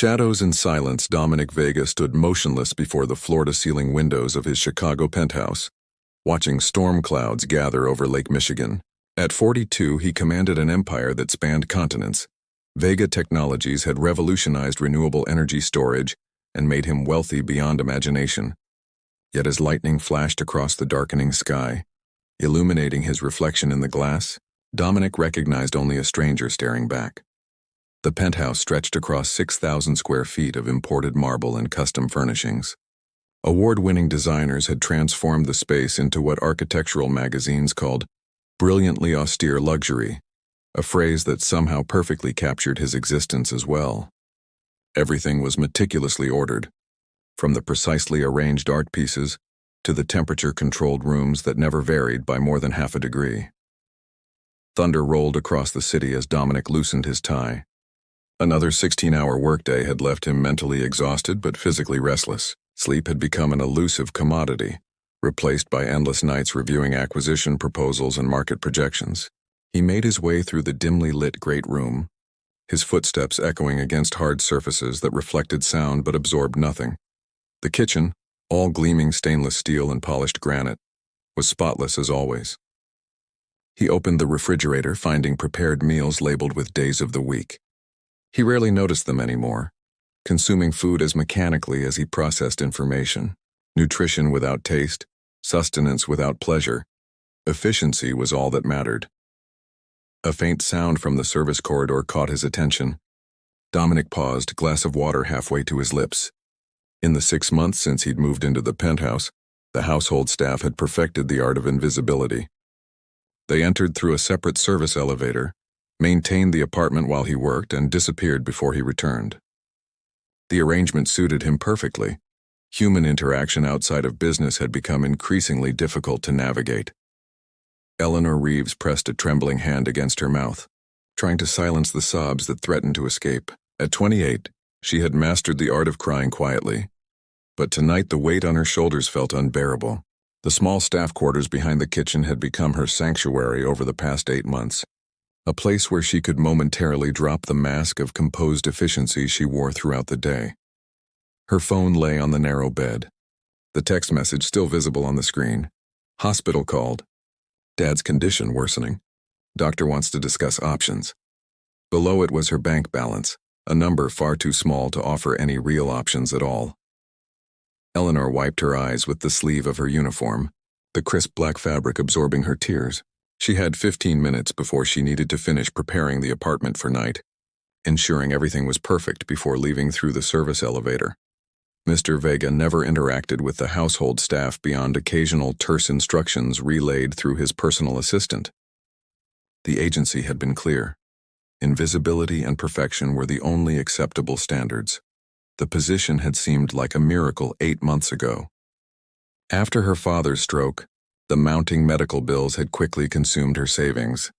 Shadows and silence, Dominic Vega stood motionless before the floor-to-ceiling windows of his Chicago penthouse, watching storm clouds gather over Lake Michigan. At 42, he commanded an empire that spanned continents. Vega Technologies had revolutionized renewable energy storage and made him wealthy beyond imagination. Yet as lightning flashed across the darkening sky, illuminating his reflection in the glass, Dominic recognized only a stranger staring back. The penthouse stretched across 6,000 square feet of imported marble and custom furnishings. Award-winning designers had transformed the space into what architectural magazines called brilliantly austere luxury, a phrase that somehow perfectly captured his existence as well. Everything was meticulously ordered, from the precisely arranged art pieces to the temperature-controlled rooms that never varied by more than half a degree. Thunder rolled across the city as Dominic loosened his tie. Another 16-hour workday had left him mentally exhausted but physically restless. Sleep had become an elusive commodity, replaced by endless nights reviewing acquisition proposals and market projections. He made his way through the dimly lit great room, his footsteps echoing against hard surfaces that reflected sound but absorbed nothing. The kitchen, all gleaming stainless steel and polished granite, was spotless as always. He opened the refrigerator, finding prepared meals labeled with days of the week. He rarely noticed them anymore, consuming food as mechanically as he processed information. Nutrition without taste, sustenance without pleasure. Efficiency was all that mattered. A faint sound from the service corridor caught his attention. Dominic paused, glass of water halfway to his lips. In the 6 months since he'd moved into the penthouse, the household staff had perfected the art of invisibility. They entered through a separate service elevator, maintained the apartment while he worked, and disappeared before he returned. The arrangement suited him perfectly. Human interaction outside of business had become increasingly difficult to navigate. Eleanor Reeves pressed a trembling hand against her mouth, trying to silence the sobs that threatened to escape. At 28, she had mastered the art of crying quietly. But tonight the weight on her shoulders felt unbearable. The small staff quarters behind the kitchen had become her sanctuary over the past 8 months, a place where she could momentarily drop the mask of composed efficiency she wore throughout the day. Her phone lay on the narrow bed, the text message still visible on the screen. Hospital called. Dad's condition worsening. Doctor wants to discuss options. Below it was her bank balance, a number far too small to offer any real options at all. Eleanor wiped her eyes with the sleeve of her uniform, the crisp black fabric absorbing her tears. She had 15 minutes before she needed to finish preparing the apartment for night, ensuring everything was perfect before leaving through the service elevator. Mr. Vega never interacted with the household staff beyond occasional terse instructions relayed through his personal assistant. The agency had been clear. Invisibility and perfection were the only acceptable standards. The position had seemed like a miracle 8 months ago. After her father's stroke, the mounting medical bills had quickly consumed her savings.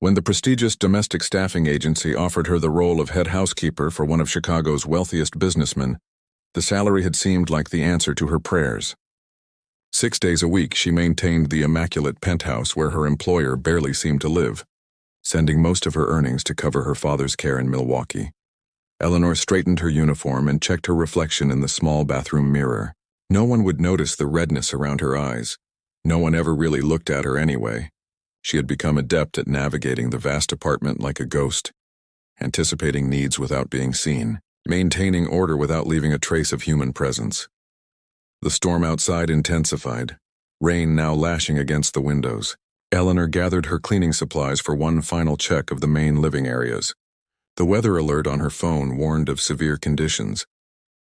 When the prestigious domestic staffing agency offered her the role of head housekeeper for one of Chicago's wealthiest businessmen, the salary had seemed like the answer to her prayers. 6 days a week she maintained the immaculate penthouse where her employer barely seemed to live, sending most of her earnings to cover her father's care in Milwaukee. Eleanor straightened her uniform and checked her reflection in the small bathroom mirror. No one would notice the redness around her eyes. No one ever really looked at her anyway. She had become adept at navigating the vast apartment like a ghost, anticipating needs without being seen, maintaining order without leaving a trace of human presence. The storm outside intensified, rain now lashing against the windows. Eleanor gathered her cleaning supplies for one final check of the main living areas. The weather alert on her phone warned of severe conditions,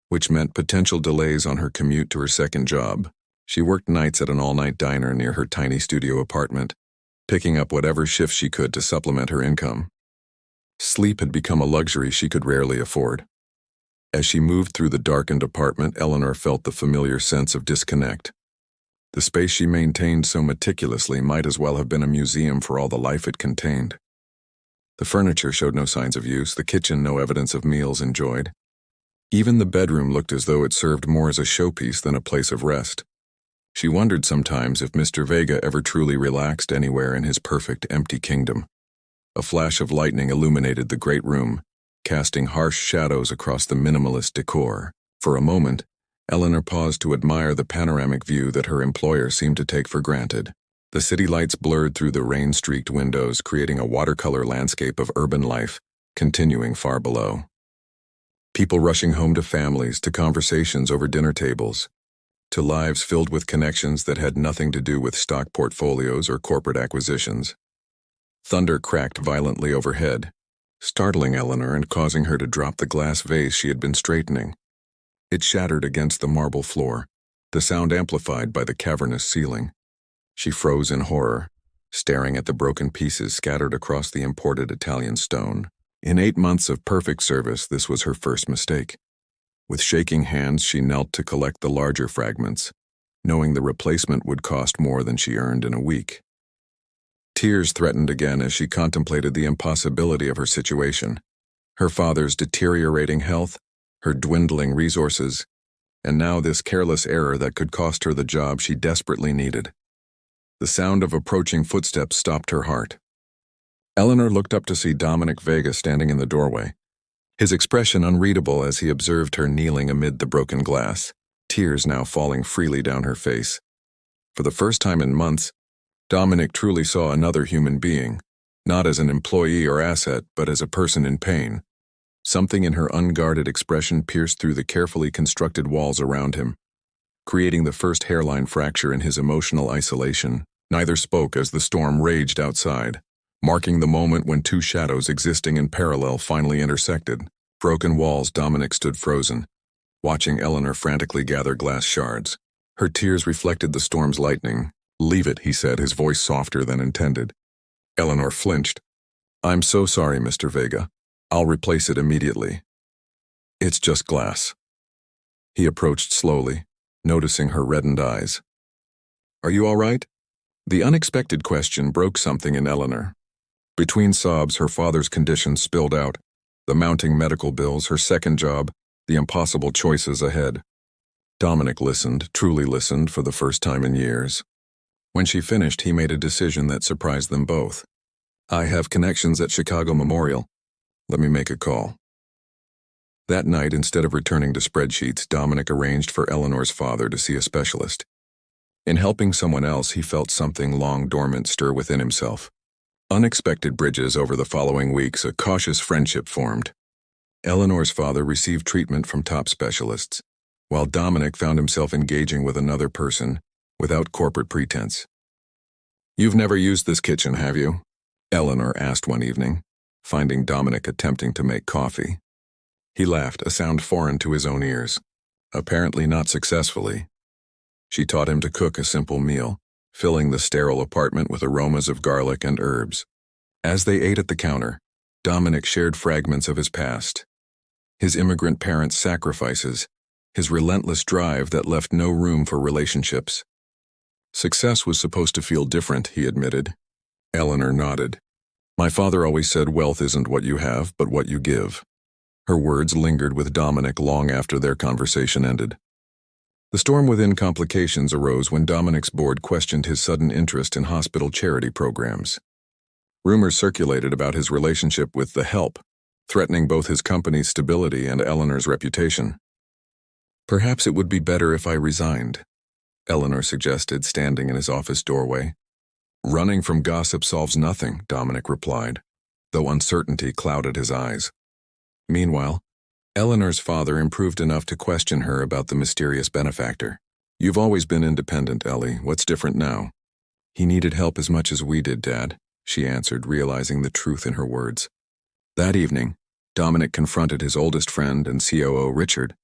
which meant potential delays on her commute to her second job. She worked nights at an all-night diner near her tiny studio apartment, picking up whatever shifts she could to supplement her income. Sleep had become a luxury she could rarely afford. As she moved through the darkened apartment, Eleanor felt the familiar sense of disconnect. The space she maintained so meticulously might as well have been a museum for all the life it contained. The furniture showed no signs of use, the kitchen no evidence of meals enjoyed. Even the bedroom looked as though it served more as a showpiece than a place of rest. She wondered sometimes if Mr. Vega ever truly relaxed anywhere in his perfect empty kingdom. A flash of lightning illuminated the great room, casting harsh shadows across the minimalist decor. For a moment, Eleanor paused to admire the panoramic view that her employer seemed to take for granted. The city lights blurred through the rain-streaked windows, creating a watercolor landscape of urban life, continuing far below. People rushing home to families, to conversations over dinner tables, to lives filled with connections that had nothing to do with stock portfolios or corporate acquisitions. Thunder cracked violently overhead, startling Eleanor and causing her to drop the glass vase she had been straightening. It shattered against the marble floor, the sound amplified by the cavernous ceiling. She froze in horror, staring at the broken pieces scattered across the imported Italian stone. In 8 months of perfect service, this was her first mistake. With shaking hands, she knelt to collect the larger fragments, knowing the replacement would cost more than she earned in a week. Tears threatened again as she contemplated the impossibility of her situation. Her father's deteriorating health, her dwindling resources, and now this careless error that could cost her the job she desperately needed. The sound of approaching footsteps stopped her heart. Eleanor looked up to see Dominic Vega standing in the doorway, his expression unreadable as he observed her kneeling amid the broken glass, tears now falling freely down her face. For the first time in months, Dominic truly saw another human being, not as an employee or asset, but as a person in pain. Something in her unguarded expression pierced through the carefully constructed walls around him, creating the first hairline fracture in his emotional isolation. Neither spoke as the storm raged outside, marking the moment when two shadows existing in parallel finally intersected. Broken walls, Dominic stood frozen, watching Eleanor frantically gather glass shards. Her tears reflected the storm's lightning. "Leave it," he said, his voice softer than intended. Eleanor flinched. "I'm so sorry, Mr. Vega. I'll replace it immediately. It's just glass." He approached slowly, noticing her reddened eyes. "Are you all right?" The unexpected question broke something in Eleanor. Between sobs, her father's condition spilled out, the mounting medical bills, her second job, the impossible choices ahead. Dominic listened, truly listened, for the first time in years. When she finished, he made a decision that surprised them both. "I have connections at Chicago Memorial. Let me make a call." That night, instead of returning to spreadsheets, Dominic arranged for Eleanor's father to see a specialist. In helping someone else, he felt something long dormant stir within himself. Unexpected bridges over the following weeks, a cautious friendship formed. Eleanor's father received treatment from top specialists, while Dominic found himself engaging with another person, without corporate pretense. "You've never used this kitchen, have you?" Eleanor asked one evening, finding Dominic attempting to make coffee. He laughed, a sound foreign to his own ears. Apparently not successfully. She taught him to cook a simple meal, filling the sterile apartment with aromas of garlic and herbs. As they ate at the counter, Dominic shared fragments of his past. His immigrant parents' sacrifices, his relentless drive that left no room for relationships. "Success was supposed to feel different," he admitted. Eleanor nodded. "My father always said wealth isn't what you have, but what you give." Her words lingered with Dominic long after their conversation ended. The storm within complications arose when Dominic's board questioned his sudden interest in hospital charity programs. Rumors circulated about his relationship with the Help, threatening both his company's stability and Eleanor's reputation. "Perhaps it would be better if I resigned," Eleanor suggested, standing in his office doorway. "Running from gossip solves nothing," Dominic replied, though uncertainty clouded his eyes. Meanwhile, Eleanor's father improved enough to question her about the mysterious benefactor. "You've always been independent, Ellie. What's different now?" "He needed help as much as we did, Dad," she answered, realizing the truth in her words. That evening, Dominic confronted his oldest friend and COO, Richard.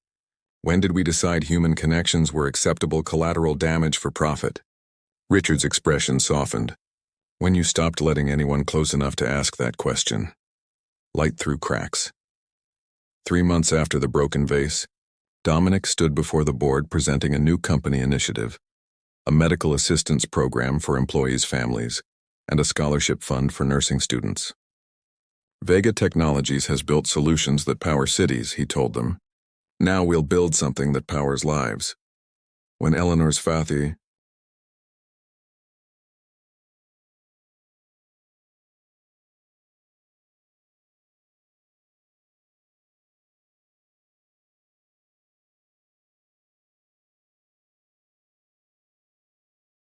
"When did we decide human connections were acceptable collateral damage for profit?" Richard's expression softened. "When you stopped letting anyone close enough to ask that question." Light through cracks. 3 months after the broken vase, Dominic stood before the board presenting a new company initiative, a medical assistance program for employees' families, and a scholarship fund for nursing students. "Vega Technologies has built solutions that power cities," he told them. "Now we'll build something that powers lives." When Eleanor's father